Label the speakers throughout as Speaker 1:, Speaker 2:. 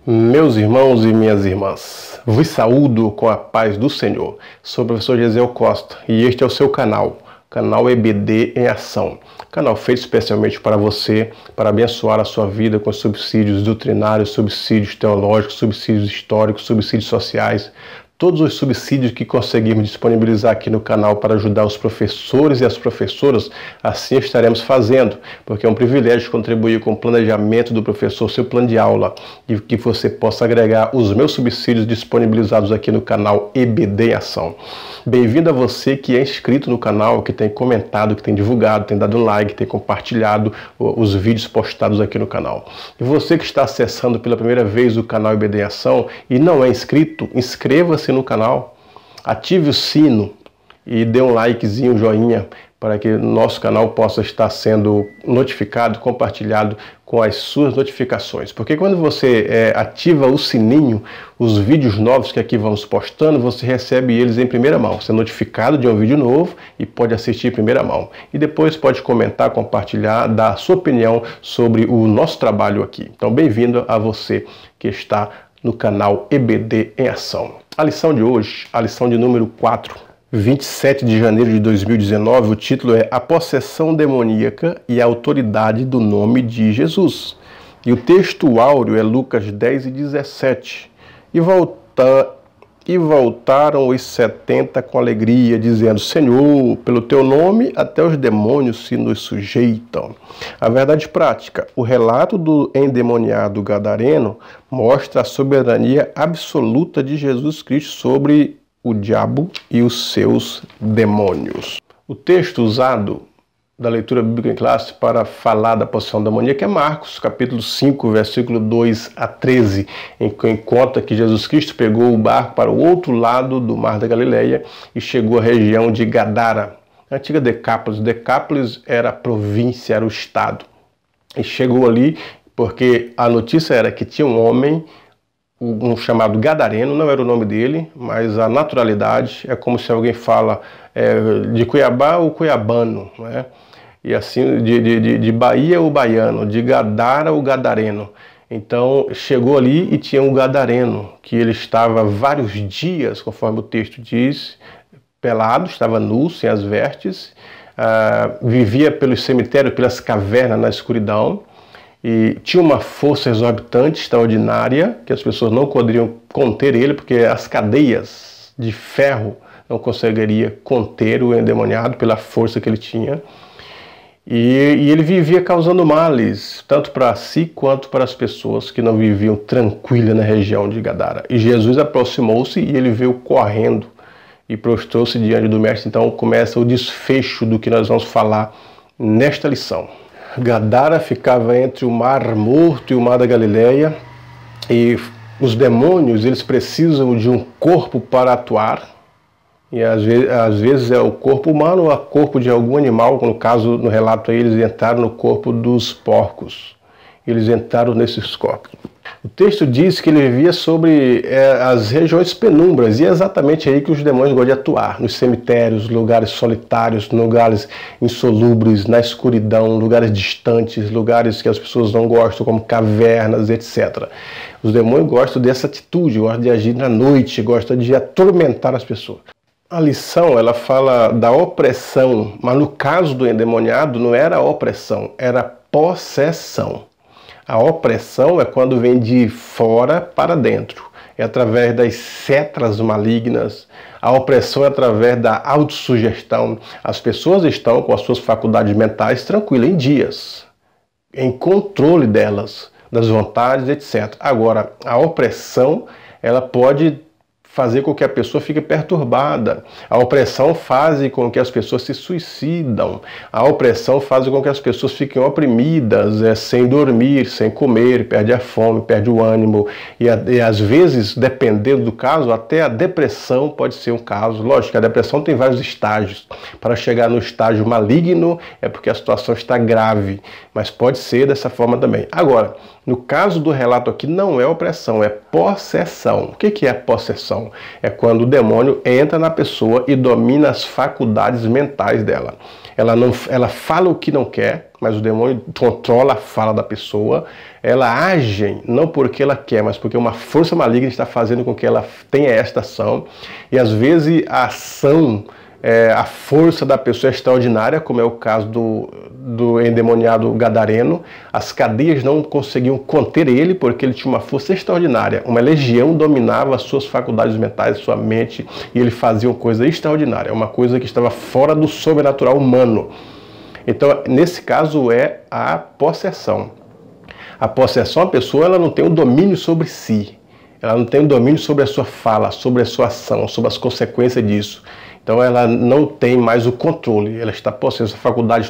Speaker 1: Meus irmãos e minhas irmãs, vos saúdo com a paz do Senhor. Sou o professor Gesiel Costa e este é o seu canal EBD em Ação. Canal feito especialmente para você, para abençoar a sua vida com subsídios doutrinários, subsídios teológicos, subsídios históricos, subsídios sociais. Todos os subsídios que conseguirmos disponibilizar aqui no canal para ajudar os professores e as professoras, assim estaremos fazendo, porque é um privilégio contribuir com o planejamento do professor, seu plano de aula, e que você possa agregar os meus subsídios disponibilizados aqui no canal EBD em Ação. Bem-vindo a você que é inscrito no canal, que tem comentado, que tem divulgado, tem dado like, tem compartilhado os vídeos postados aqui no canal. E você que está acessando pela primeira vez o canal EBD em Ação e não é inscrito, inscreva-se no canal, ative o sino e dê um likezinho, um joinha, para que nosso canal possa estar sendo notificado, compartilhado com as suas notificações. Porque quando você ativa o sininho, os vídeos novos que aqui vamos postando, você recebe eles em primeira mão. Você é notificado de um vídeo novo e pode assistir em primeira mão. E depois pode comentar, compartilhar, dar a sua opinião sobre o nosso trabalho aqui. Então, bem-vindo a você que está no canal EBD em Ação. A lição de hoje, a lição de número 4, 27 de janeiro de 2019, o título é A Possessão Demoníaca e a Autoridade do Nome de Jesus. E o texto áureo é Lucas 10 e 17. E voltaram os 70 com alegria, dizendo: Senhor, pelo teu nome até os demônios se nos sujeitam. A verdade prática, o relato do endemoniado gadareno mostra a soberania absoluta de Jesus Cristo sobre o diabo e os seus demônios. O texto usado da leitura bíblica em classe para falar da possessão demoníaca é Marcos, capítulo 5, versículo 2 a 13, em que conta que Jesus Cristo pegou o barco para o outro lado do Mar da Galileia e chegou à região de Gadara, a antiga Decápolis. Decápolis era a província, era o estado. E chegou ali porque a notícia era que tinha um homem, um chamado Gadareno, não era o nome dele, mas a naturalidade é como se alguém fala de Cuiabá ou cuiabano, né? E assim, de Bahia o baiano, de Gadara o gadareno. Então chegou ali e tinha um gadareno, que ele estava vários dias, conforme o texto diz, pelado, estava nu, sem as vestes, vivia pelos cemitérios, pelas cavernas na escuridão, e tinha uma força exorbitante, extraordinária, que as pessoas não poderiam conter ele, porque as cadeias de ferro não conseguiria conter o endemoniado pela força que ele tinha. E ele vivia causando males, tanto para si quanto para as pessoas que não viviam tranquilas na região de Gadara. E Jesus aproximou-se e ele veio correndo e prostrou-se diante do mestre. Então começa o desfecho do que nós vamos falar nesta lição. Gadara ficava entre o Mar Morto e o Mar da Galileia, e os demônios eles precisam de um corpo para atuar, e às vezes é o corpo humano ou o corpo de algum animal. No caso, no relato aí, eles entraram no corpo dos porcos, eles entraram nesses corpos. O texto diz que ele vivia sobre as regiões penumbras, e é exatamente aí que os demônios gostam de atuar, nos cemitérios, lugares solitários, lugares insolúveis, na escuridão, lugares distantes, lugares que as pessoas não gostam, como cavernas, etc. Os demônios gostam dessa atitude, gostam de agir na noite, gostam de atormentar as pessoas. A lição, ela fala da opressão, mas no caso do endemoniado não era opressão, era possessão. A opressão é quando vem de fora para dentro, é através das setas malignas. A opressão é através da autossugestão. As pessoas estão com as suas faculdades mentais tranquilas, em dias, em controle delas, das vontades, etc. Agora, a opressão, ela pode fazer com que a pessoa fique perturbada. A opressão faz com que as pessoas se suicidam. A opressão faz com que as pessoas fiquem oprimidas, sem dormir, sem comer, perde a fome, perde o ânimo. E às vezes, dependendo do caso, até a depressão pode ser um caso. Lógico, a depressão tem vários estágios. Para chegar no estágio maligno é porque a situação está grave, mas pode ser dessa forma também. Agora, no caso do relato aqui, não é opressão, é possessão. O que é possessão? possessão. É quando o demônio entra na pessoa e domina as faculdades mentais dela. Ela fala o que não quer, mas o demônio controla a fala da pessoa. Ela age não porque ela quer, mas porque uma força maligna está fazendo com que ela tenha esta ação. E às vezes a ação, a força da pessoa é extraordinária, como é o caso do endemoniado gadareno. As cadeias não conseguiam conter ele porque ele tinha uma força extraordinária. Uma legião dominava as suas faculdades mentais, sua mente, e ele fazia uma coisa extraordinária, uma coisa que estava fora do sobrenatural humano. Então, nesse caso, é a possessão. A possessão, a pessoa ela não tem o domínio sobre si. Ela não tem o domínio sobre a sua fala, sobre a sua ação, sobre as consequências disso. Então ela não tem mais o controle, ela está possessa,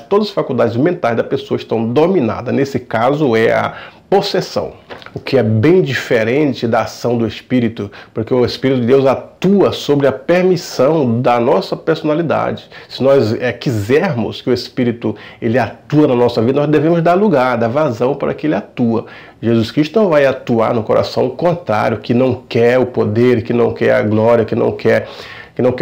Speaker 1: todas as faculdades mentais da pessoa estão dominadas. Nesse caso é a possessão, o que é bem diferente da ação do Espírito, porque o Espírito de Deus atua sobre a permissão da nossa personalidade. Se nós quisermos que o Espírito ele atua na nossa vida, nós devemos dar lugar, dar vazão para que ele atua. Jesus Cristo não vai atuar no coração contrário, que não quer o poder, que não quer a glória, que não quer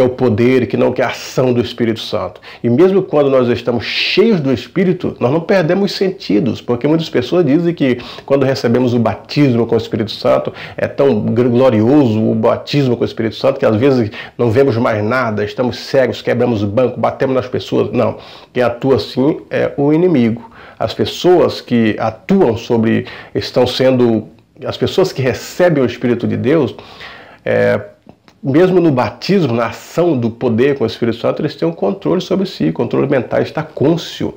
Speaker 1: o poder, que não quer a ação do Espírito Santo. E mesmo quando nós estamos cheios do Espírito, nós não perdemos os sentidos, porque muitas pessoas dizem que quando recebemos o batismo com o Espírito Santo, é tão glorioso o batismo com o Espírito Santo, que às vezes não vemos mais nada, estamos cegos, quebramos o banco, batemos nas pessoas. Não, quem atua assim é o inimigo. As pessoas que atuam as pessoas que recebem o Espírito de Deus, mesmo no batismo, na ação do poder com o Espírito Santo, eles têm um controle sobre si, controle mental, está cônscio.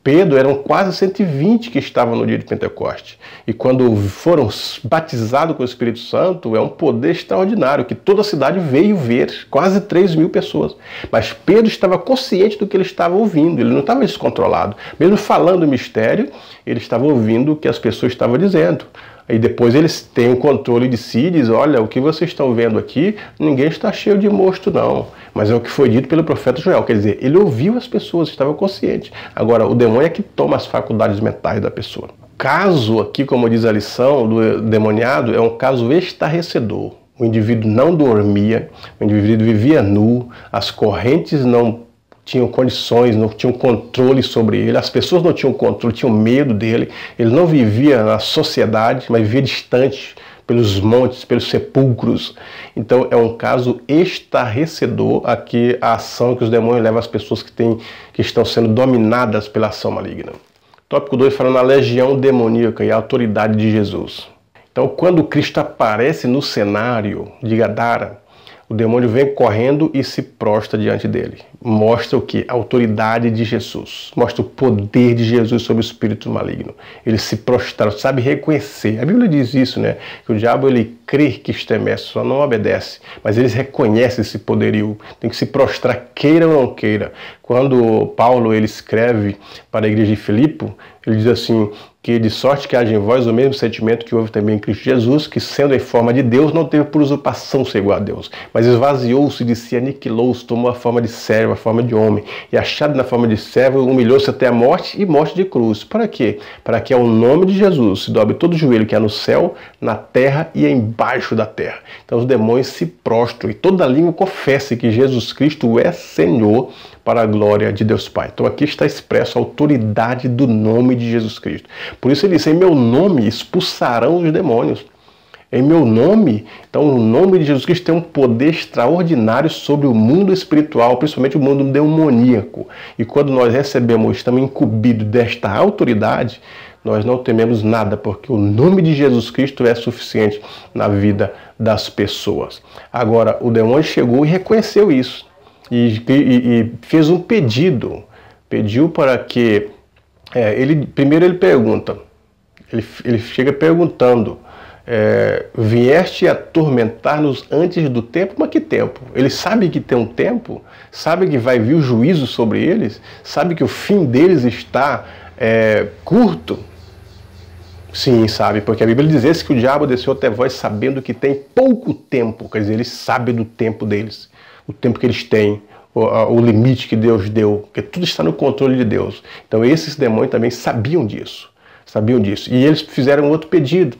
Speaker 1: Pedro, eram quase 120 que estavam no dia de Pentecostes. E quando foram batizados com o Espírito Santo, é um poder extraordinário, que toda a cidade veio ver, quase 3.000 pessoas. Mas Pedro estava consciente do que ele estava ouvindo, ele não estava descontrolado. Mesmo falando o mistério, ele estava ouvindo o que as pessoas estavam dizendo. E depois eles têm o controle de si e dizem, olha, o que vocês estão vendo aqui, ninguém está cheio de mosto não. Mas é o que foi dito pelo profeta Joel. Quer dizer, ele ouviu as pessoas, estava consciente. Agora, o demônio é que toma as faculdades mentais da pessoa. O caso aqui, como diz a lição do demoniado, é um caso estarrecedor. O indivíduo não dormia, o indivíduo vivia nu, as correntes não tinham condições, não tinham controle sobre ele, as pessoas não tinham controle, tinham medo dele, ele não vivia na sociedade, mas vivia distante, pelos montes, pelos sepulcros. Então é um caso estarrecedor aqui a ação que os demônios levam às pessoas que estão sendo dominadas pela ação maligna. Tópico 2, falando na legião demoníaca e a autoridade de Jesus. Então quando Cristo aparece no cenário de Gadara, o demônio vem correndo e se prostra diante dele. Mostra o que? A autoridade de Jesus. Mostra o poder de Jesus sobre o espírito maligno. Ele se prostra, sabe reconhecer. A Bíblia diz isso, né? Que o diabo ele crê que estremece, só não obedece. Mas eles reconhecem esse poderio. Tem que se prostrar, queira ou não queira. Quando Paulo ele escreve para a igreja de Filipe, ele diz assim, que de sorte que haja em vós o mesmo sentimento que houve também em Cristo Jesus, que sendo em forma de Deus, não teve por usurpação ser igual a Deus, mas esvaziou-se de si, aniquilou-se, tomou a forma de servo, a forma de homem, e achado na forma de servo, humilhou-se até a morte e morte de cruz. Para quê? Para que ao nome de Jesus se dobre todo o joelho que há no céu, na terra e embaixo da terra. Então os demônios se prostram e toda língua confesse que Jesus Cristo é Senhor, para a glória de Deus Pai. Então aqui está expresso a autoridade do nome de Jesus Cristo. Por isso ele disse, em meu nome expulsarão os demônios. Em meu nome, então o nome de Jesus Cristo tem um poder extraordinário sobre o mundo espiritual, principalmente o mundo demoníaco. E quando nós recebemos, estamos incumbidos desta autoridade, nós não tememos nada, porque o nome de Jesus Cristo é suficiente na vida das pessoas. Agora, o demônio chegou e reconheceu isso. E fez um pedido, pediu para que, primeiro ele pergunta, ele chega perguntando, vieste atormentar-nos antes do tempo? Mas que tempo? Ele sabe que tem um tempo, sabe que vai vir o juízo sobre eles, sabe que o fim deles está curto. Sim, sabe, porque a Bíblia diz que o diabo desceu até vós sabendo que tem pouco tempo, quer dizer, ele sabe do tempo deles. O tempo que eles têm, o limite que Deus deu, porque tudo está no controle de Deus. Então esses demônios também sabiam disso. sabiam disso. E eles fizeram outro pedido,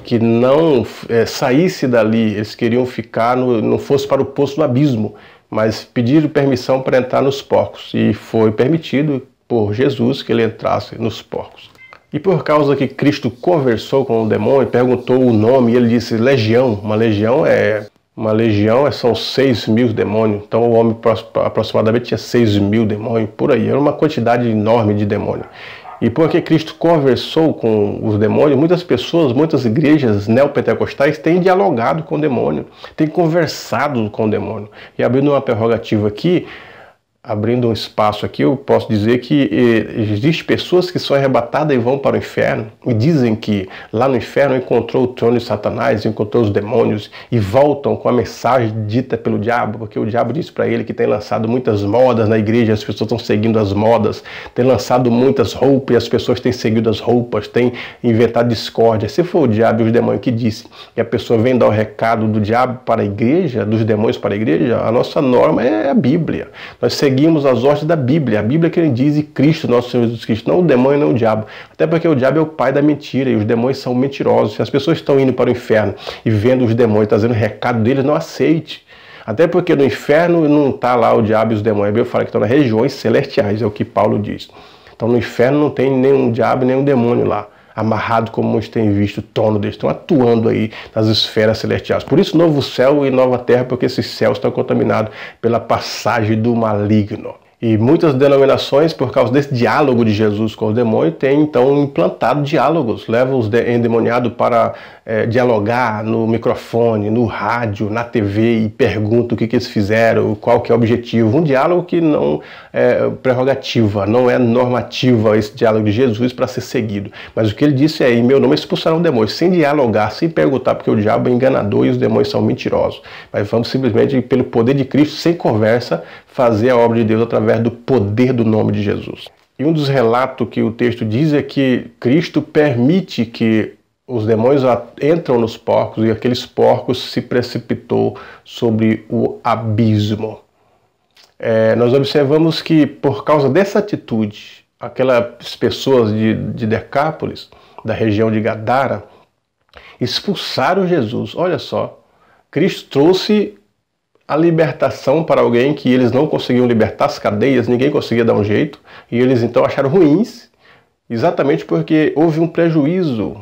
Speaker 1: que não saísse dali, eles queriam ficar, não fosse para o poço do abismo, mas pediram permissão para entrar nos porcos. E foi permitido por Jesus que ele entrasse nos porcos. E por causa que Cristo conversou com o demônio, perguntou o nome, e ele disse legião. Uma legião são 6.000 demônios. Então o homem aproximadamente tinha 6.000 demônios, por aí. Era uma quantidade enorme de demônios. E porque Cristo conversou com os demônios, muitas pessoas, muitas igrejas neopentecostais têm dialogado com o demônio, têm conversado com o demônio. E abrindo uma prerrogativa aqui, abrindo um espaço aqui, eu posso dizer que existem pessoas que são arrebatadas e vão para o inferno e dizem que lá no inferno encontrou o trono de Satanás, encontrou os demônios e voltam com a mensagem dita pelo diabo, porque o diabo disse para ele que tem lançado muitas modas na igreja, as pessoas estão seguindo as modas, tem lançado muitas roupas e as pessoas têm seguido as roupas, têm inventado discórdia. Se for o diabo e os demônios que disse e a pessoa vem dar o recado do diabo para a igreja, dos demônios para a igreja, a nossa norma é a Bíblia. Nós seguimos as ordens da Bíblia, a Bíblia que ele diz e Cristo, nosso Senhor Jesus Cristo, não o demônio, não o diabo. Até porque o diabo é o pai da mentira e os demônios são mentirosos. Se as pessoas estão indo para o inferno e vendo os demônios trazendo o recado deles, não aceite. Até porque no inferno não está lá o diabo e os demônios. Eu falo que estão nas regiões celestiais, é o que Paulo diz. Então no inferno não tem nenhum diabo, nenhum demônio lá, amarrado como muitos têm visto, trono deles, estão atuando aí nas esferas celestiais. Por isso, novo céu e nova terra, porque esses céus estão contaminados pela passagem do maligno. E muitas denominações, por causa desse diálogo de Jesus com o demônio, têm então implantado diálogos, levam os endemoniados para dialogar no microfone, no rádio, na TV e perguntam o que eles fizeram, qual que é o objetivo. Um diálogo que não é prerrogativa, não é normativa esse diálogo de Jesus para ser seguido. Mas o que ele disse é, em meu nome expulsarão demônios, sem dialogar, sem perguntar, porque o diabo é enganador e os demônios são mentirosos. Mas vamos simplesmente, pelo poder de Cristo, sem conversa, fazer a obra de Deus através do poder do nome de Jesus. E um dos relatos que o texto diz é que Cristo permite que os demônios entram nos porcos e aqueles porcos se precipitou sobre o abismo. Nós observamos que por causa dessa atitude, aquelas pessoas de Decápolis, da região de Gadara, expulsaram Jesus. Olha só, Cristo trouxe a libertação para alguém que eles não conseguiam libertar, as cadeias, ninguém conseguia dar um jeito, e eles então acharam ruins, exatamente porque houve um prejuízo.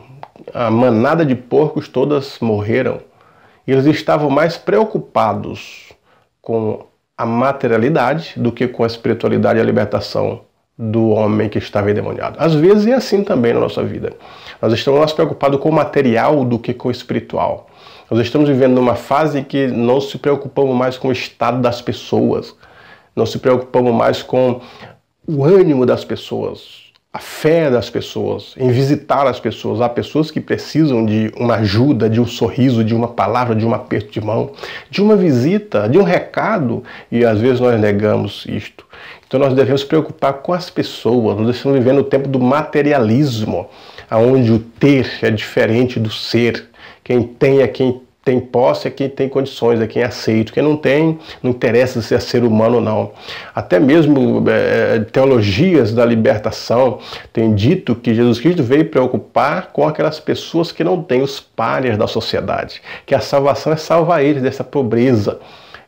Speaker 1: A manada de porcos todas morreram. E eles estavam mais preocupados com a materialidade do que com a espiritualidade e a libertação do homem que estava endemoniado. Às vezes é assim também na nossa vida. Nós estamos mais preocupados com o material do que com o espiritual. Nós estamos vivendo numa fase em que não se preocupamos mais com o estado das pessoas, não se preocupamos mais com o ânimo das pessoas, a fé das pessoas, em visitar as pessoas. Há pessoas que precisam de uma ajuda, de um sorriso, de uma palavra, de um aperto de mão, de uma visita, de um recado, e às vezes nós negamos isto. Então nós devemos preocupar com as pessoas. Nós estamos vivendo o tempo do materialismo, onde o ter é diferente do ser. Quem tem é quem tem posse, é quem tem condições, é quem é aceito. Quem não tem, não interessa se é ser humano ou não. Até mesmo teologias da libertação têm dito que Jesus Cristo veio preocupar com aquelas pessoas que não têm, os párias da sociedade. Que a salvação é salvar eles dessa pobreza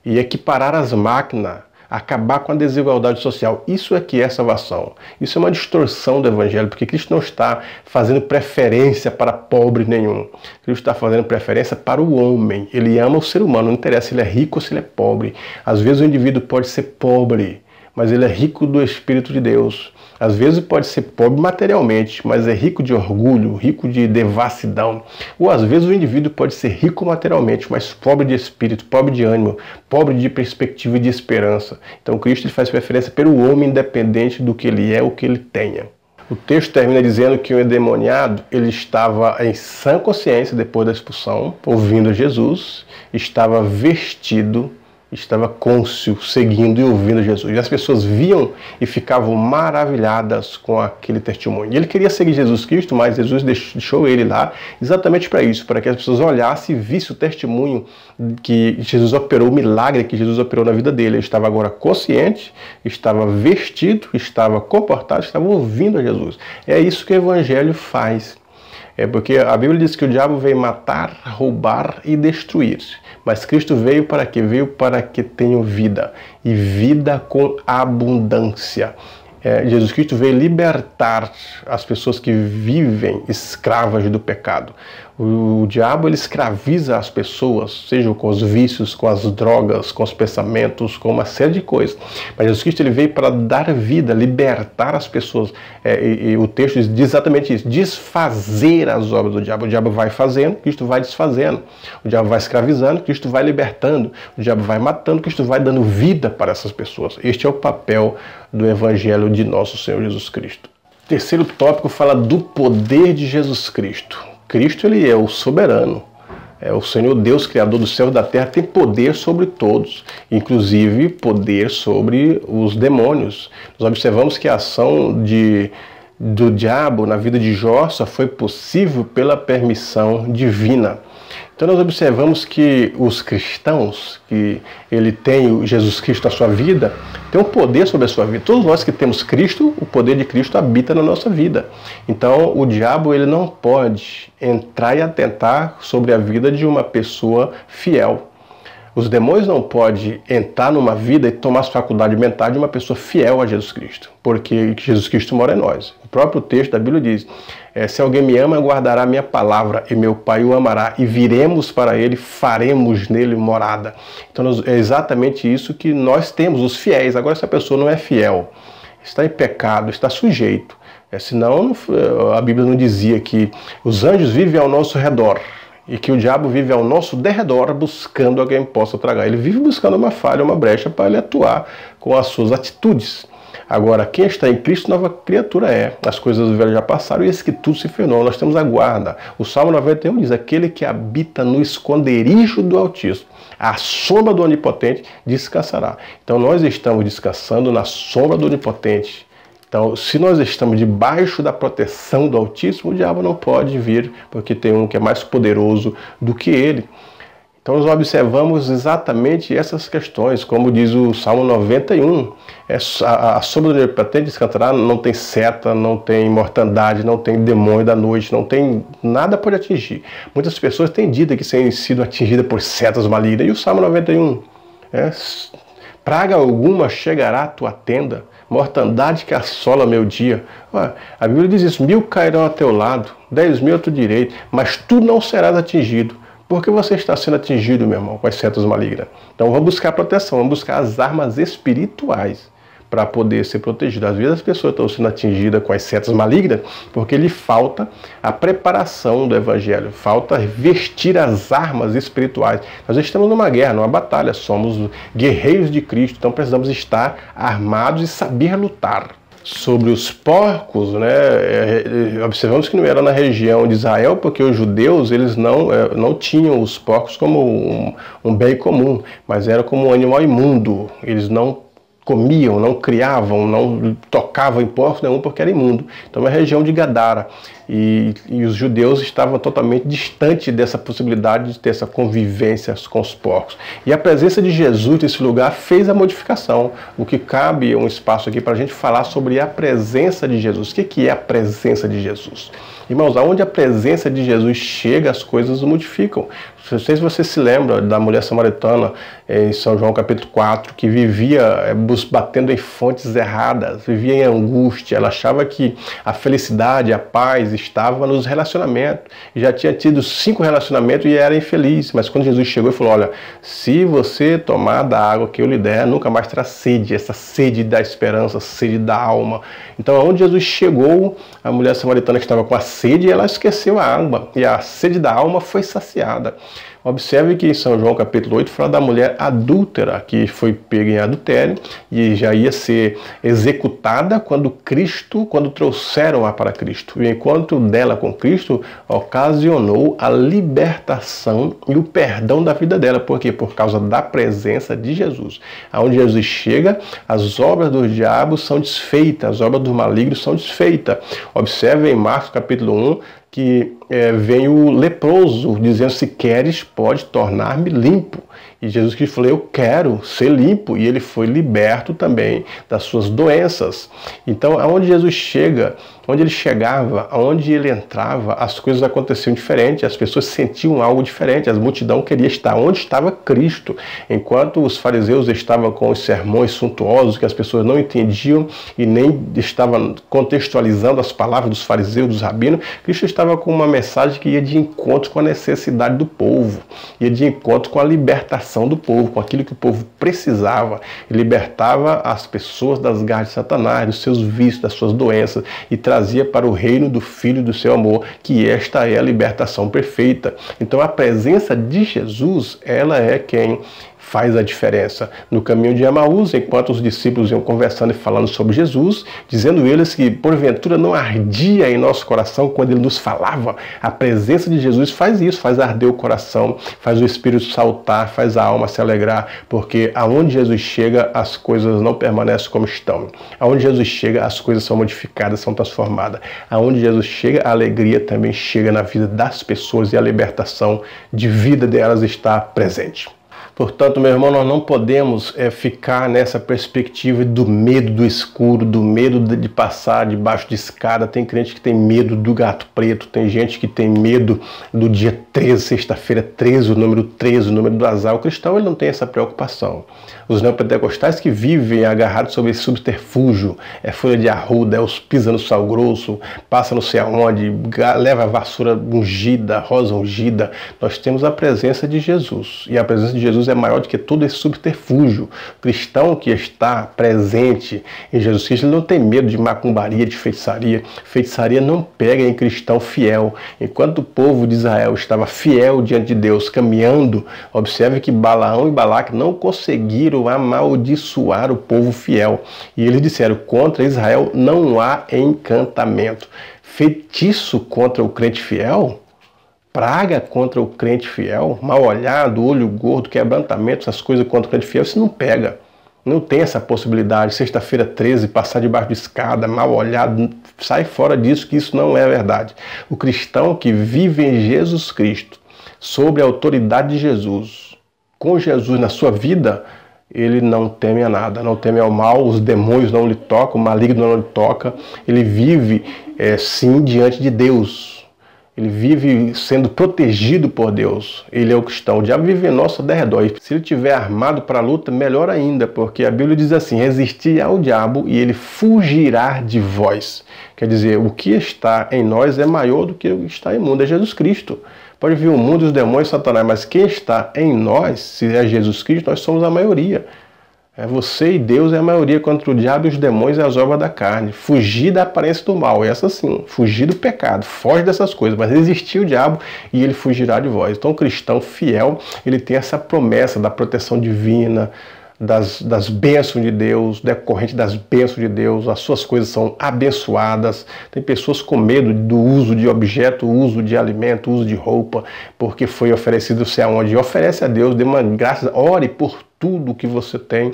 Speaker 1: e equiparar as máquinas, acabar com a desigualdade social. Isso é que é salvação. Isso é uma distorção do evangelho, porque Cristo não está fazendo preferência para pobre nenhum. Cristo está fazendo preferência para o homem. Ele ama o ser humano, não interessa se ele é rico ou se ele é pobre. Às vezes o indivíduo pode ser pobre, mas ele é rico do Espírito de Deus. Às vezes pode ser pobre materialmente, mas é rico de orgulho, rico de devassidão. Ou às vezes o indivíduo pode ser rico materialmente, mas pobre de espírito, pobre de ânimo, pobre de perspectiva e de esperança. Então Cristo faz preferência pelo homem independente do que ele é ou que ele tenha. O texto termina dizendo que o endemoniado ele estava em sã consciência depois da expulsão, ouvindo Jesus, estava vestido estava cônscio, seguindo e ouvindo Jesus. E as pessoas viam e ficavam maravilhadas com aquele testemunho. E ele queria seguir Jesus Cristo, mas Jesus deixou ele lá exatamente para isso, para que as pessoas olhassem e vissem o testemunho que Jesus operou, o milagre que Jesus operou na vida dele. Ele estava agora consciente, estava vestido, estava comportado, estava ouvindo a Jesus. É isso que o Evangelho faz. É porque a Bíblia diz que o diabo veio matar, roubar e destruir. Mas Cristo veio para quê? Veio para que tenham vida, e vida com abundância. Jesus Cristo veio libertar as pessoas que vivem escravas do pecado. O diabo, ele escraviza as pessoas, seja com os vícios, com as drogas, com os pensamentos, com uma série de coisas. Mas Jesus Cristo, ele veio para dar vida, libertar as pessoas. E o texto diz exatamente isso: desfazer as obras do diabo. O diabo vai fazendo, Cristo vai desfazendo. O diabo vai escravizando, Cristo vai libertando. O diabo vai matando, Cristo vai dando vida para essas pessoas. Este é o papel do Evangelho de nosso Senhor Jesus Cristo. O terceiro tópico fala do poder de Jesus Cristo. Cristo, ele é o soberano, é o Senhor Deus, Criador do céu e da terra, tem poder sobre todos, inclusive poder sobre os demônios. Nós observamos que a ação do diabo na vida de Jó só foi possível pela permissão divina. Então nós observamos que os cristãos, que ele tem Jesus Cristo na sua vida, tem um poder sobre a sua vida. Todos nós que temos Cristo, o poder de Cristo habita na nossa vida. Então o diabo, ele não pode entrar e atentar sobre a vida de uma pessoa fiel. Os demônios não podem entrar numa vida e tomar as faculdades mentais de uma pessoa fiel a Jesus Cristo, porque Jesus Cristo mora em nós. O próprio texto da Bíblia diz: se alguém me ama, guardará minha palavra, e meu Pai o amará, e viremos para ele, faremos nele morada. Então é exatamente isso que nós temos, os fiéis. Agora, se a pessoa não é fiel, está em pecado, está sujeito. Senão a Bíblia não dizia que os anjos vivem ao nosso redor, e que o diabo vive ao nosso derredor buscando alguém que possa tragar. Ele vive buscando uma falha, uma brecha para ele atuar com as suas atitudes. Agora, quem está em Cristo, nova criatura é. As coisas do velho já passaram e esse que tudo se fez novo. Nós temos a guarda. O Salmo 91 diz: aquele que habita no esconderijo do Altíssimo, à sombra do Onipotente, descansará. Então nós estamos descansando na sombra do Onipotente. Então, se nós estamos debaixo da proteção do Altíssimo, o diabo não pode vir, porque tem um que é mais poderoso do que ele. Então, nós observamos exatamente essas questões, como diz o Salmo 91. A sombra do Onipotente descansará, não tem seta, não tem mortandade, não tem demônio da noite, não tem nada pode atingir. Muitas pessoas têm dito que têm sido atingidas por setas malignas. E o Salmo 91? Praga alguma chegará à tua tenda, mortandade que assola meu dia. A Bíblia diz isso: 1000 cairão a teu lado, 10.000 a teu direito, mas tu não serás atingido. Porque você está sendo atingido, meu irmão, com as setas malignas. Então vamos buscar proteção, vamos buscar as armas espirituais para poder ser protegido. Às vezes as pessoas estão sendo atingidas com as setas malignas porque lhe falta a preparação do Evangelho, falta vestir as armas espirituais. Nós estamos numa guerra, numa batalha, somos guerreiros de Cristo, então precisamos estar armados e saber lutar. Sobre os porcos, observamos que não era na região de Israel, porque os judeus eles não tinham os porcos como um bem comum, mas era como um animal imundo. Eles não comiam, não criavam, não tocavam em porco nenhum porque era imundo. Então é uma região de Gadara. E os judeus estavam totalmente distantes dessa possibilidade de ter essa convivência com os porcos. E a presença de Jesus nesse lugar fez a modificação. O que cabe é um espaço aqui para a gente falar sobre a presença de Jesus. O que é a presença de Jesus? Irmãos, aonde a presença de Jesus chega, as coisas modificam. Não sei se você se lembra da mulher samaritana em São João capítulo 4, que vivia batendo em fontes erradas, vivia em angústia. Ela achava que a felicidade, a paz estava nos relacionamentos. Já tinha tido 5 relacionamentos e era infeliz. Mas quando Jesus chegou e falou: olha, se você tomar da água que eu lhe der, nunca mais terá sede, essa sede da esperança, sede da alma. Então, onde Jesus chegou, a mulher samaritana que estava com a sede, ela esqueceu a água, e a sede da alma foi saciada. Observe que em São João capítulo 8 fala da mulher adúltera, que foi pega em adultério e já ia ser executada quando trouxeram-a para Cristo. E o encontro dela com Cristo ocasionou a libertação e o perdão da vida dela. Por quê? Por causa da presença de Jesus. Aonde Jesus chega, as obras do diabo são desfeitas, as obras dos malignos são desfeitas. Observe em Marcos capítulo 1, que vem o leproso dizendo: se queres, pode tornar-me limpo. E Jesus Cristo falou: eu quero ser limpo. E ele foi liberto também das suas doenças. Então, aonde Jesus chega, onde ele chegava, aonde ele entrava, as coisas aconteciam diferente, as pessoas sentiam algo diferente, a multidão queria estar onde estava Cristo. Enquanto os fariseus estavam com os sermões suntuosos, que as pessoas não entendiam e nem estavam contextualizando as palavras dos fariseus, dos rabinos, Cristo estava com uma mensagem que ia de encontro com a necessidade do povo, ia de encontro com a libertação do povo, com aquilo que o povo precisava. Ele libertava as pessoas das garras de Satanás, dos seus vícios, das suas doenças, e trazia para o reino do Filho do seu amor, que esta é a libertação perfeita. Então a presença de Jesus, ela é quem faz a diferença. No caminho de Emaús, enquanto os discípulos iam conversando e falando sobre Jesus, dizendo eles que porventura não ardia em nosso coração quando ele nos falava, a presença de Jesus faz isso, faz arder o coração, faz o espírito saltar, faz a alma se alegrar, porque aonde Jesus chega, as coisas não permanecem como estão. Aonde Jesus chega, as coisas são modificadas, são transformadas. Aonde Jesus chega, a alegria também chega na vida das pessoas e a libertação de vida delas está presente. Portanto, meu irmão, nós não podemos ficar nessa perspectiva do medo do escuro, do medo de passar debaixo de escada. Tem crente que tem medo do gato preto, tem gente que tem medo do dia 13, sexta-feira 13, o número 13, o número do azar. O cristão, ele não tem essa preocupação. Os neopentecostais que vivem agarrados sobre esse subterfúgio, folha de arruda, os pisa no sal grosso, passa não sei aonde, leva a vassoura ungida, rosa ungida. Nós temos a presença de Jesus, e a presença de Jesus é maior do que todo esse subterfúgio. O cristão que está presente em Jesus Cristo, ele não tem medo de macumbaria, de feitiçaria. Feitiçaria não pega em cristão fiel. Enquanto o povo de Israel estava fiel diante de Deus, caminhando, observe que Balaão e Balaque não conseguiram amaldiçoar o povo fiel. E eles disseram: contra Israel não há encantamento. Feitiço contra o crente fiel? Praga contra o crente fiel, mal olhado, olho gordo, quebrantamento, essas coisas contra o crente fiel, isso não pega. Não tem essa possibilidade. Sexta-feira 13, passar debaixo de escada, mal olhado, sai fora disso, que isso não é verdade. O cristão que vive em Jesus Cristo, sob a autoridade de Jesus, com Jesus na sua vida, ele não teme a nada, não teme ao mal, os demônios não lhe tocam, o maligno não lhe toca. Ele vive, sim, diante de Deus. Ele vive sendo protegido por Deus. Ele é o cristão. O diabo vive em nosso derredor. E se ele estiver armado para a luta, melhor ainda, porque a Bíblia diz assim: resistir ao diabo e ele fugirá de vós. Quer dizer, o que está em nós é maior do que o que está em mundo, é Jesus Cristo. Pode vir o mundo, os demônios, Satanás, mas quem está em nós, se é Jesus Cristo, nós somos a maioria. Você e Deus é a maioria contra o diabo e os demônios e as obras da carne. Fugir da aparência do mal, essa sim, fugir do pecado, foge dessas coisas, mas resistir ao diabo e ele fugirá de vós. Então o cristão fiel, ele tem essa promessa da proteção divina, das bênçãos de Deus, decorrente das bênçãos de Deus, as suas coisas são abençoadas. Tem pessoas com medo do uso de objeto, uso de alimento, uso de roupa, porque foi oferecido sei aonde. Oferece a Deus, dê uma graça, ore por tudo que você tem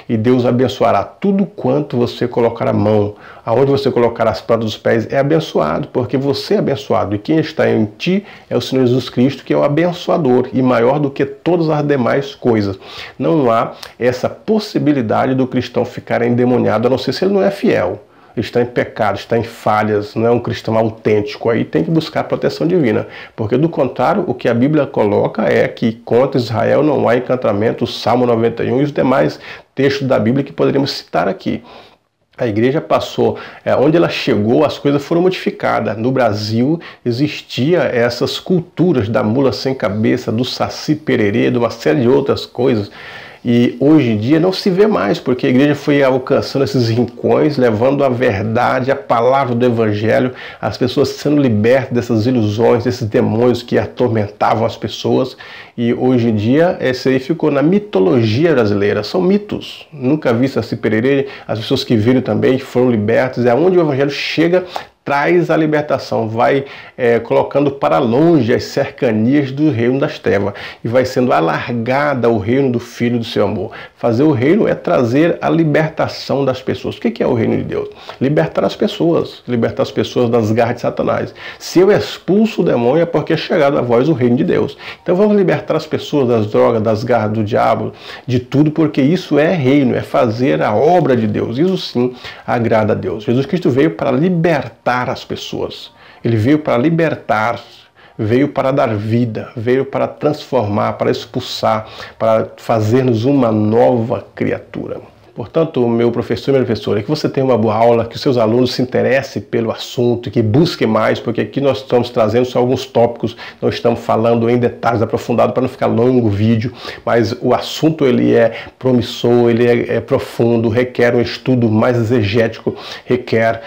Speaker 1: e Deus abençoará tudo quanto você colocar a mão. Aonde você colocar as plantas dos pés é abençoado, porque você é abençoado e quem está em ti é o Senhor Jesus Cristo, que é o abençoador e maior do que todas as demais coisas. Não há essa possibilidade do cristão ficar endemoniado, a não ser se ele não é fiel. Está em pecado, está em falhas, não é um cristão autêntico, aí tem que buscar a proteção divina, porque do contrário, o que a Bíblia coloca é que contra Israel não há encantamento, o Salmo 91 e os demais textos da Bíblia que poderíamos citar aqui. A igreja passou, onde ela chegou, as coisas foram modificadas. No Brasil existia essas culturas da mula sem cabeça, do saci pererê, de uma série de outras coisas. E hoje em dia não se vê mais, porque a igreja foi alcançando esses rincões, levando a verdade, a palavra do evangelho, as pessoas sendo libertas dessas ilusões, desses demônios que atormentavam as pessoas. E hoje em dia, esse aí ficou na mitologia brasileira. São mitos. Nunca vi Saci Pererê. As pessoas que viram também foram libertas. É onde o evangelho chega, traz a libertação, vai colocando para longe as cercanias do reino das trevas e vai sendo alargada o reino do Filho do seu amor. Fazer o reino é trazer a libertação das pessoas. O que é o reino de Deus? Libertar as pessoas das garras de Satanás. Se eu expulso o demônio é porque é chegado a vós o reino de Deus. Então vamos libertar as pessoas das drogas, das garras do diabo, de tudo, porque isso é reino, é fazer a obra de Deus. Isso sim agrada a Deus. Jesus Cristo veio para libertar as pessoas. Ele veio para libertar, veio para dar vida, veio para transformar, para expulsar, para fazer-nos uma nova criatura. Portanto, meu professor e minha professora, que você tenha uma boa aula, que os seus alunos se interessem pelo assunto, que busquem mais, porque aqui nós estamos trazendo só alguns tópicos, não estamos falando em detalhes aprofundados para não ficar longo o vídeo, mas o assunto ele é promissor, ele é profundo, requer um estudo mais exegético, requer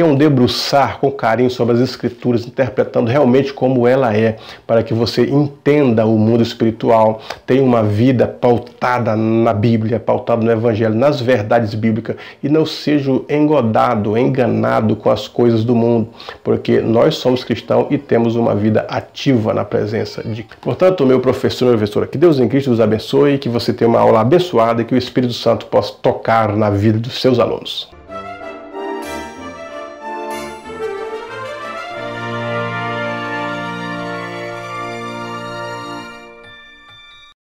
Speaker 1: um debruçar com carinho sobre as Escrituras, interpretando realmente como ela é, para que você entenda o mundo espiritual, tenha uma vida pautada na Bíblia, pautada no Evangelho, nas verdades bíblicas, e não seja enganado com as coisas do mundo, porque nós somos cristãos e temos uma vida ativa na presença de Cristo. Portanto, meu professor e minha professora, que Deus em Cristo os abençoe, que você tenha uma aula abençoada e que o Espírito Santo possa tocar na vida dos seus alunos.